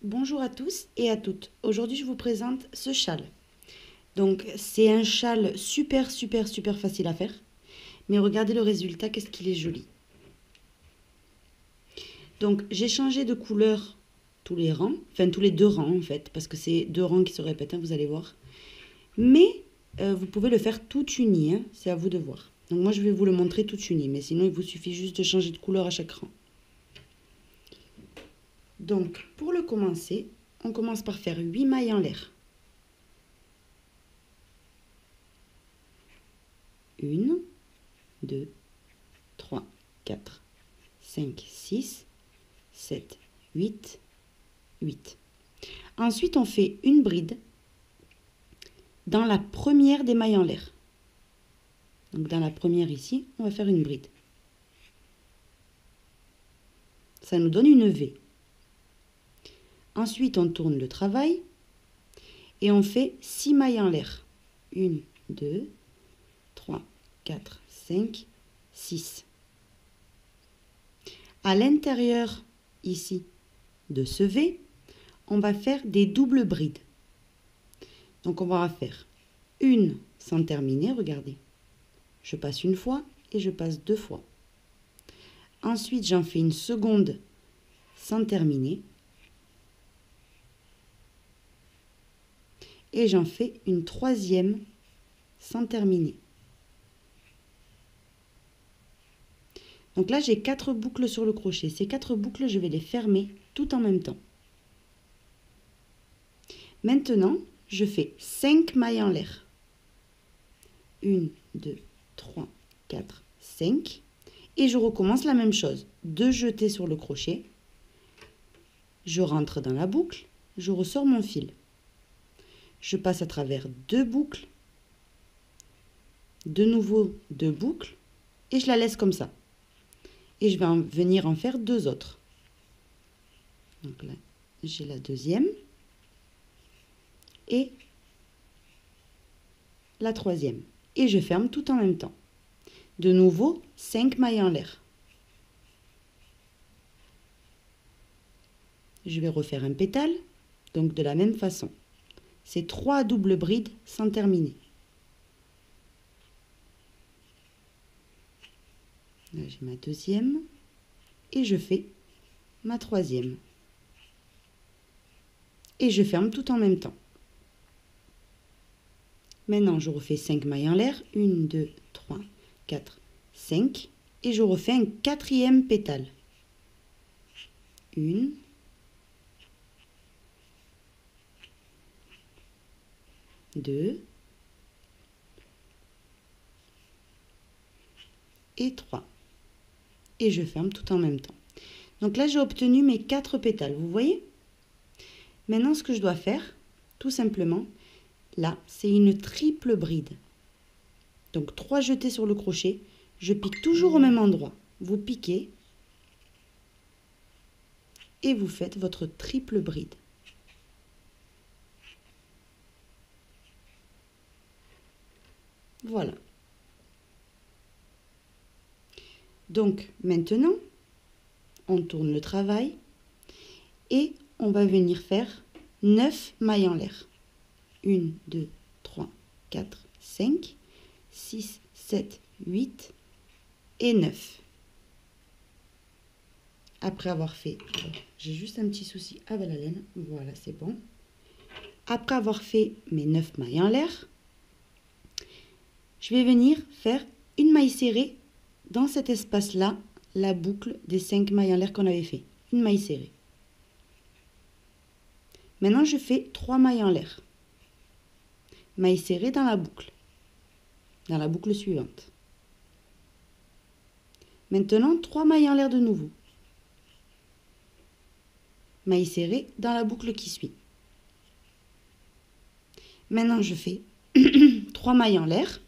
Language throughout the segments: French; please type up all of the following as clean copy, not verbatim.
Bonjour à tous et à toutes. Aujourd'hui, je vous présente ce châle. Donc, c'est un châle super facile à faire. Mais regardez le résultat, qu'est-ce qu'il est joli. Donc, j'ai changé de couleur tous les rangs, enfin tous les deux rangs en fait, parce que c'est deux rangs qui se répètent, hein, vous allez voir. Mais vous pouvez le faire tout uni, hein, c'est à vous de voir. Donc moi, je vais vous le montrer tout uni, mais sinon, il vous suffit juste de changer de couleur à chaque rang. Donc, pour le commencer, on commence par faire 8 mailles en l'air. 1, 2, 3, 4, 5, 6, 7, 8, 8. Ensuite, on fait une bride dans la première des mailles en l'air. Donc, dans la première ici, on va faire une bride. Ça nous donne une V. Ensuite, on tourne le travail et on fait 6 mailles en l'air. 1, 2, 3, 4, 5, 6. À l'intérieur ici de ce V, on va faire des doubles brides. Donc on va faire une sans terminer, regardez. Je passe une fois et je passe deux fois. Ensuite, j'en fais une seconde sans terminer. Et j'en fais une troisième sans terminer. Donc là, j'ai 4 boucles sur le crochet. Ces 4 boucles, je vais les fermer tout en même temps. Maintenant, je fais 5 mailles en l'air. 1, 2, 3, 4, 5. Et je recommence la même chose. 2 jetés sur le crochet. Je rentre dans la boucle. Je ressors mon fil. Je passe à travers 2 boucles. De nouveau 2 boucles. Et je la laisse comme ça. Et je vais venir en faire 2 autres. Donc là, j'ai la deuxième. Et la troisième. Et je ferme tout en même temps. De nouveau, 5 mailles en l'air. Je vais refaire un pétale, donc de la même façon. C'est 3 doubles brides sans terminer. Là, j'ai ma deuxième. Et je fais ma troisième. Et je ferme tout en même temps. Maintenant, je refais 5 mailles en l'air. 1, 2, 3, 4, 5. Et je refais un quatrième pétale. 1, 2 et 3. Et je ferme tout en même temps. Donc là, j'ai obtenu mes 4 pétales, vous voyez? Maintenant, ce que je dois faire, tout simplement, là, c'est une triple bride. Donc 3 jetés sur le crochet, je pique toujours au même endroit. Vous piquez et vous faites votre triple bride. Voilà. Donc maintenant, on tourne le travail et on va venir faire 9 mailles en l'air. 1, 2, 3, 4, 5, 6, 7, 8 et 9. Après avoir fait, j'ai juste un petit souci avec la laine, voilà c'est bon. Après avoir fait mes 9 mailles en l'air, je vais venir faire une maille serrée dans cet espace-là, la boucle des 5 mailles en l'air qu'on avait fait. Une maille serrée. Maintenant, je fais 3 mailles en l'air. Maille serrée dans la boucle suivante. Maintenant, 3 mailles en l'air de nouveau. Maille serrée dans la boucle qui suit. Maintenant, je fais 3 mailles en l'air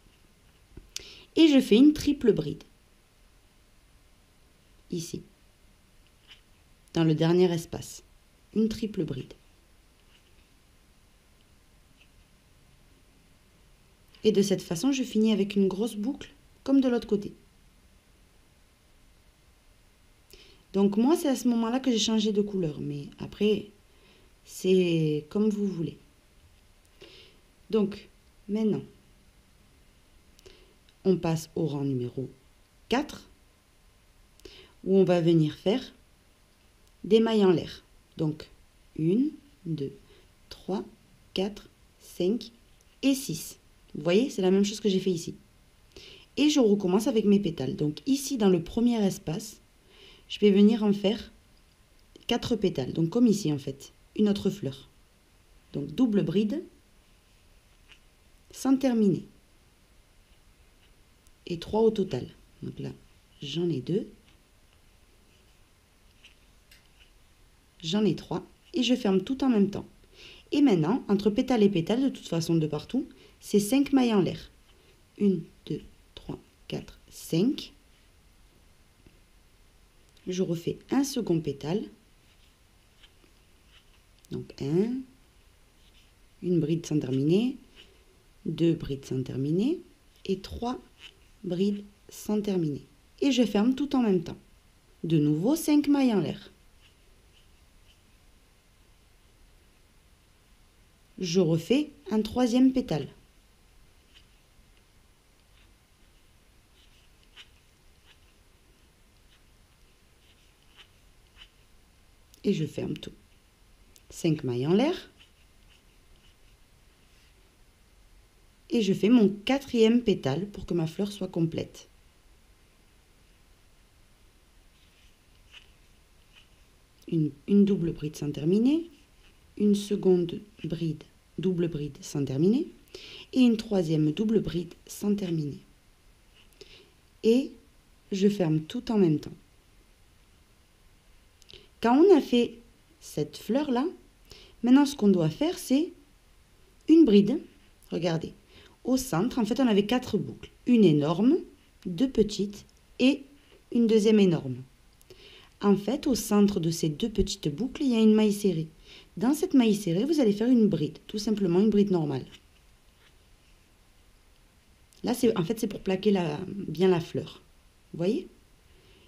et je fais une triple bride. Ici, dans le dernier espace, une triple bride. Et de cette façon, je finis avec une grosse boucle, comme de l'autre côté. Donc moi, c'est à ce moment-là que j'ai changé de couleur. Mais après, C'est comme vous voulez. Donc, maintenant, on passe au rang numéro 4, où on va venir faire des mailles en l'air. Donc, 1, 2, 3, 4, 5 et 6. Vous voyez, c'est la même chose que j'ai fait ici. Et je recommence avec mes pétales. Donc ici, dans le premier espace, je vais venir en faire 4 pétales. Donc comme ici, en fait, une autre fleur. Donc double bride, sans terminer. Et 3 au total. Donc là, j'en ai 2. J'en ai 3. Et je ferme tout en même temps. Et maintenant, entre pétale et pétale, de toute façon, de partout, c'est 5 mailles en l'air. 1, 2, 3, 4, 5. Je refais un second pétale. Donc 1, une bride sans terminer, 2 brides sans terminer et 3 brides sans terminer. Et je ferme tout en même temps. De nouveau 5 mailles en l'air. Je refais un troisième pétale. Et je ferme tout. 5 mailles en l'air. Et je fais mon quatrième pétale pour que ma fleur soit complète. Une double bride sans terminer, une seconde bride, double bride sans terminer, et une troisième double bride sans terminer. Et je ferme tout en même temps. Quand on a fait cette fleur-là, maintenant ce qu'on doit faire, c'est une bride. Regardez, au centre, en fait, on avait 4 boucles. Une énorme, 2 petites et une deuxième énorme. En fait, au centre de ces 2 petites boucles, il y a une maille serrée. Dans cette maille serrée, vous allez faire une bride, tout simplement une bride normale. Là, en fait, c'est pour plaquer bien la fleur. Vous voyez ?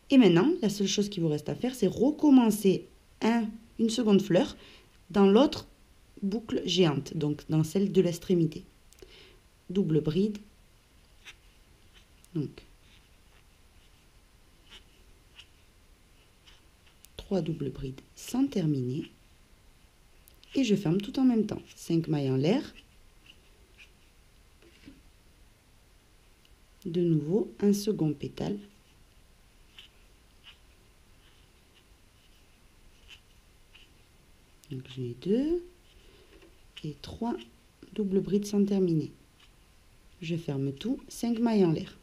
Et maintenant, la seule chose qui vous reste à faire, c'est recommencer une seconde fleur dans l'autre boucle géante, donc dans celle de l'extrémité. Double bride. Donc, 3 doubles brides sans terminer. Et je ferme tout en même temps. 5 mailles en l'air. De nouveau, un second pétale. Donc j'ai 2 et 3 doubles brides sans terminer. Je ferme tout, 5 mailles en l'air.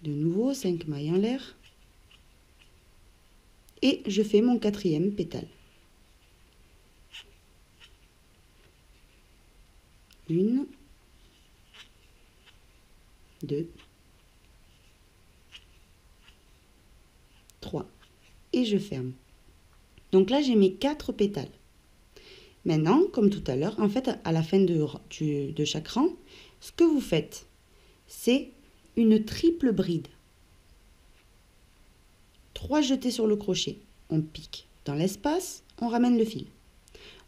De nouveau, 5 mailles en l'air. Et je fais mon quatrième pétale. 1, 2, 3. Et je ferme. Donc là, j'ai mes 4 pétales. Maintenant, comme tout à l'heure, en fait, à la fin de chaque rang, ce que vous faites, c'est une triple bride. 3 jetés sur le crochet. On pique dans l'espace, on ramène le fil.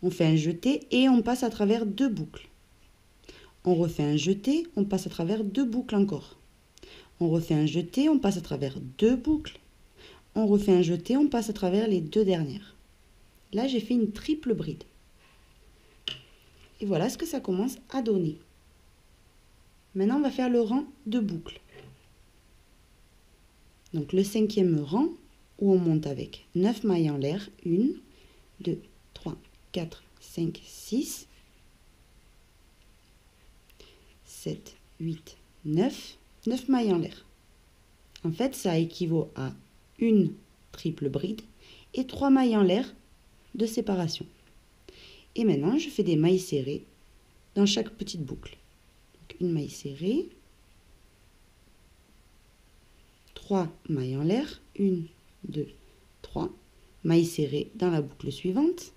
On fait un jeté et on passe à travers 2 boucles. On refait un jeté, on passe à travers 2 boucles encore. On refait un jeté, on passe à travers 2 boucles. On refait un jeté, on passe à travers les 2 dernières. Là, j'ai fait une triple bride. Et voilà ce que ça commence à donner. Maintenant, on va faire le rang de boucles. Donc, le 5e rang, où on monte avec 9 mailles en l'air. 1, 2, 3, 4, 5, 6, 7, 8, 9. 9 mailles en l'air. En fait, ça équivaut à une triple bride et 3 mailles en l'air de séparation. Et maintenant, je fais des mailles serrées dans chaque petite boucle. Donc, une maille serrée, 3 mailles en l'air, 1, 2, 3, maille serrée dans la boucle suivante,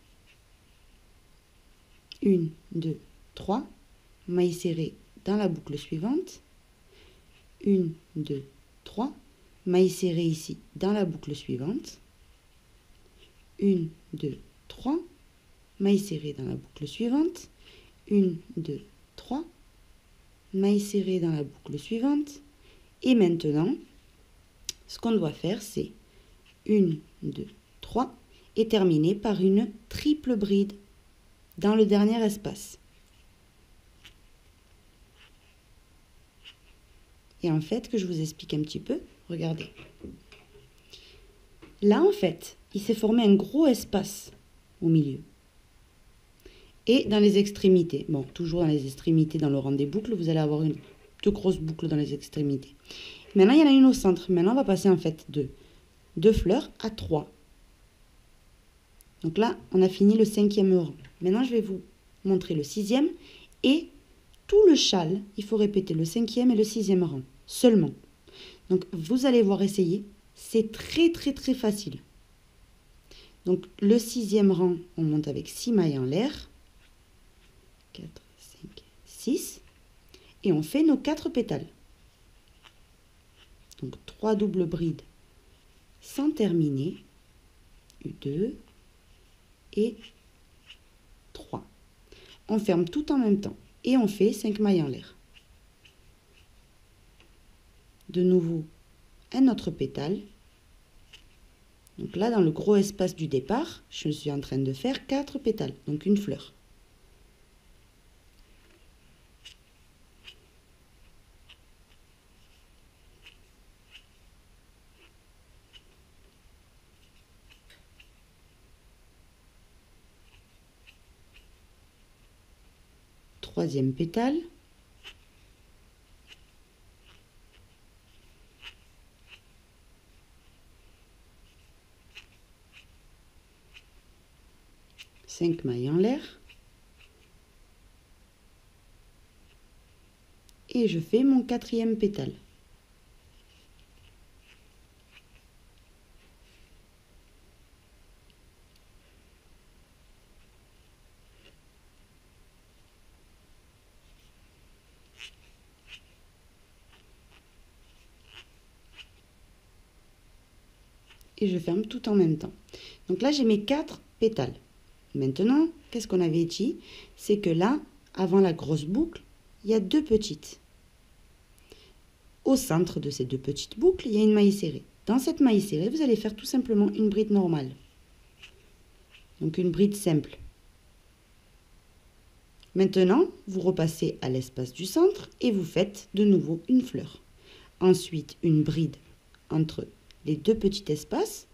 1, 2, 3, maille serrée dans la boucle suivante, 1, 2, 3, maille serrée ici dans la boucle suivante, 1, 2, 3, maille serrée dans la boucle suivante, 1, 2, 3, maille serrée dans la boucle suivante. Et maintenant, ce qu'on doit faire, c'est 1, 2, 3 et terminer par une triple bride dans le dernier espace. Et en fait, que je vous explique un petit peu, regardez. Là, en fait, il s'est formé un gros espace au milieu. Et dans les extrémités, bon, toujours dans les extrémités, dans le rang des boucles, vous allez avoir deux grosses boucles dans les extrémités. Maintenant, il y en a une au centre. Maintenant, on va passer en fait de 2 fleurs à 3. Donc là, on a fini le 5e rang. Maintenant, je vais vous montrer le 6e. Et tout le châle, il faut répéter le 5e et le 6e rang seulement. Donc, vous allez voir essayer. C'est très, très, très facile. Donc, le 6e rang, on monte avec 6 mailles en l'air. 4, 5, 6. Et on fait nos 4 pétales. Donc, 3 doubles brides sans terminer. 2 et 3. On ferme tout en même temps. Et on fait 5 mailles en l'air. De nouveau, un autre pétale. Donc là, dans le gros espace du départ, je suis en train de faire 4 pétales, donc une fleur. Troisième pétale. Cinq mailles en l'air. Et je fais mon 4e pétale. Et je ferme tout en même temps. Donc là, j'ai mes 4 pétales. Maintenant, qu'est-ce qu'on avait dit? C'est que là, avant la grosse boucle, il y a 2 petites. Au centre de ces 2 petites boucles, il y a une maille serrée. Dans cette maille serrée, vous allez faire tout simplement une bride normale. Donc une bride simple. Maintenant, vous repassez à l'espace du centre et vous faites de nouveau une fleur. Ensuite, une bride entre les 2 petits espaces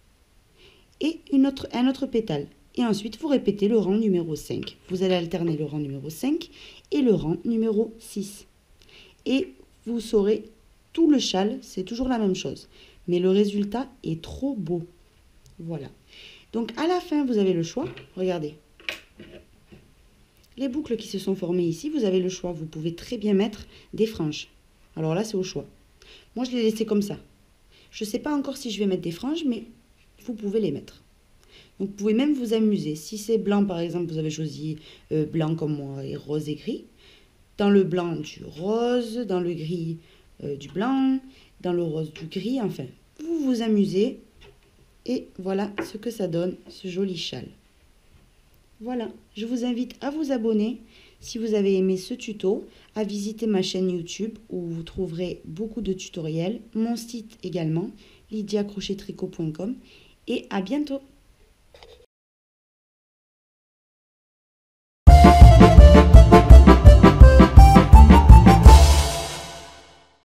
et un autre pétale. Et ensuite, vous répétez le rang numéro 5. Vous allez alterner le rang numéro 5 et le rang numéro 6. Et vous saurez, tout le châle, c'est toujours la même chose. Mais le résultat est trop beau. Voilà. Donc, à la fin, vous avez le choix. Regardez. Les boucles qui se sont formées ici, vous avez le choix. Vous pouvez très bien mettre des franges. Alors là, c'est au choix. Moi, je l'ai laissé comme ça. Je ne sais pas encore si je vais mettre des franges, mais vous pouvez les mettre. Donc, vous pouvez même vous amuser. Si c'est blanc, par exemple, vous avez choisi blanc comme moi et rose et gris. Dans le blanc, du rose. Dans le gris, du blanc. Dans le rose, du gris. Enfin, vous vous amusez. Et voilà ce que ça donne, ce joli châle. Voilà, je vous invite à vous abonner si vous avez aimé ce tuto, à visiter ma chaîne YouTube où vous trouverez beaucoup de tutoriels, mon site également, lydiacrochettricot.com et à bientôt.